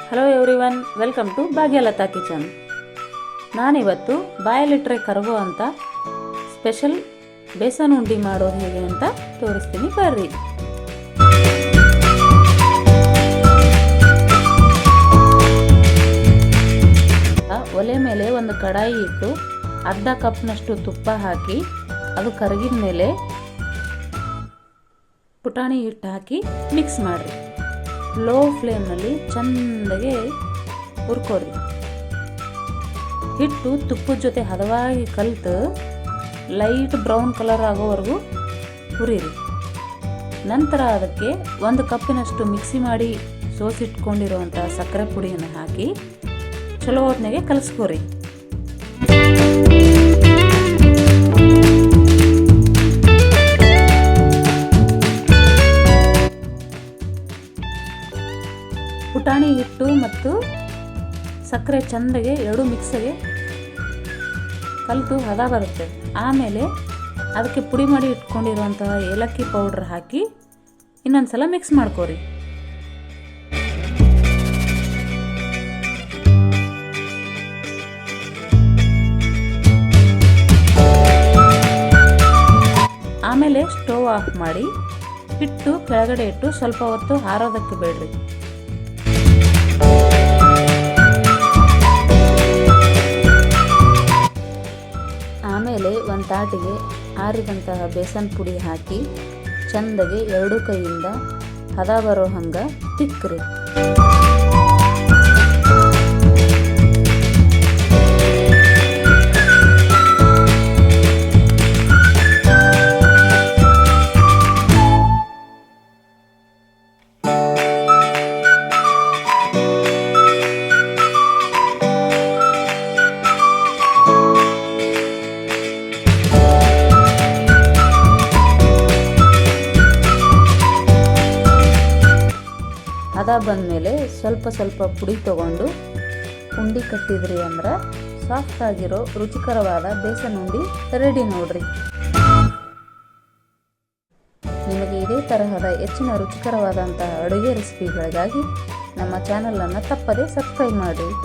Hello everyone, welcome to Bhagyalata kitchen. ನಾನಿವತ್ತು ಬಾಯಲ್ಲಿಟ್ಟರೆ ಕರಗೋ ಅಂತ ಸ್ಪೆಷಲ್ ಬೇಸನ್ ಉಂಡಿ ಮಾಡೋದು ಹೇಗೆ ಅಂತ ತೋರಿಸ್ತೀನಿ, ಬರ್ರಿ. ಒಲೆ ಮೇಲೆ ಒಂದು ಕಡಾಯಿ ಇಟ್ಟು ಅರ್ಧ ಕಪ್ನಷ್ಟು ತುಪ್ಪ ಹಾಕಿ ಅದು ಕರಗಿದ ಮೇಲೆ ಪುಟಾಣಿ ಹಿಟ್ಟು ಹಾಕಿ ಮಿಕ್ಸ್ ಮಾಡಿರಿ. ಲೋ ಫ್ಲೇಮ್ನಲ್ಲಿ ಚೆಂದಾಗೆ ಹುರ್ಕೋರಿ. ಹಿಟ್ಟು ತುಪ್ಪದ ಜೊತೆ ಹದವಾಗಿ ಕಲಿತು ಲೈಟ್ ಬ್ರೌನ್ ಕಲರ್ ಆಗೋವರೆಗೂ ಹುರಿರಿ. ನಂತರ ಅದಕ್ಕೆ 1 ಕಪ್ಪಿನಷ್ಟು ಮಿಕ್ಸಿ ಮಾಡಿ ಸೋಸಿಟ್ಕೊಂಡಿರುವಂಥ ಸಕ್ಕರೆ ಪುಡಿಯನ್ನು ಹಾಕಿ ಚಲೋ ಹೊತ್ತಿನಾಗೆ ಕಲಿಸ್ಕೋರಿ. ಪುಟಾಣಿ ಹಿಟ್ಟು ಮತ್ತು ಸಕ್ಕರೆ ಚೆಂದಾಗೆ ಎರಡು ಮಿಕ್ಸಿಗೆ ಕಲಿತು ಹದ ಬರುತ್ತೆ. ಆಮೇಲೆ ಅದಕ್ಕೆ ಪುಡಿ ಮಾಡಿ ಇಟ್ಕೊಂಡಿರುವಂತಹ ಏಲಕ್ಕಿ ಪೌಡ್ರ್ ಹಾಕಿ ಇನ್ನೊಂದ್ಸಲ ಮಿಕ್ಸ್ ಮಾಡ್ಕೋರಿ. ಆಮೇಲೆ ಸ್ಟವ್ ಆಫ್ ಮಾಡಿ ಹಿಟ್ಟು ಕೆಳಗಡೆ ಇಟ್ಟು ಸ್ವಲ್ಪ ಹೊತ್ತು ಹಾರೋದಕ್ಕೆ ಬೇಡ್ರಿ. ಆಮೇಲೆ ಒಂದು ತಾಟಿಗೆ ಆರಿದಂತಹ ಬೇಸನ್ ಪುಡಿ ಹಾಕಿ ಚೆಂದಾಗಿ 2 ಕೈಯಿಂದ ಹದ ಬರೋ ಹಂಗೆ ತಿಕ್ಕ್ರಿ. ಹದ ಬಂದಮೇಲೆ ಸ್ವಲ್ಪ ಸ್ವಲ್ಪ ಪುಡಿ ತಗೊಂಡು ಉಂಡಿ ಕಟ್ಟಿದ್ರಿ ಅಂದ್ರೆ ಸಾಫ್ಟ್ ಆಗಿರೋ ರುಚಿಕರವಾದ ಬೇಸನ್ ಉಂಡಿ ರೆಡಿ ನೋಡ್ರಿ. ನಿಮಗೆ ಇದೇ ತರಹದ ಹೆಚ್ಚಿನ ರುಚಿಕರವಾದಂತಹ ಅಡುಗೆ ರೆಸಿಪಿಗಳಿಗಾಗಿ ನಮ್ಮ ಚಾನಲನ್ನು ತಪ್ಪದೇ ಸಬ್ಸ್ಕ್ರೈಬ್ ಮಾಡಿರಿ.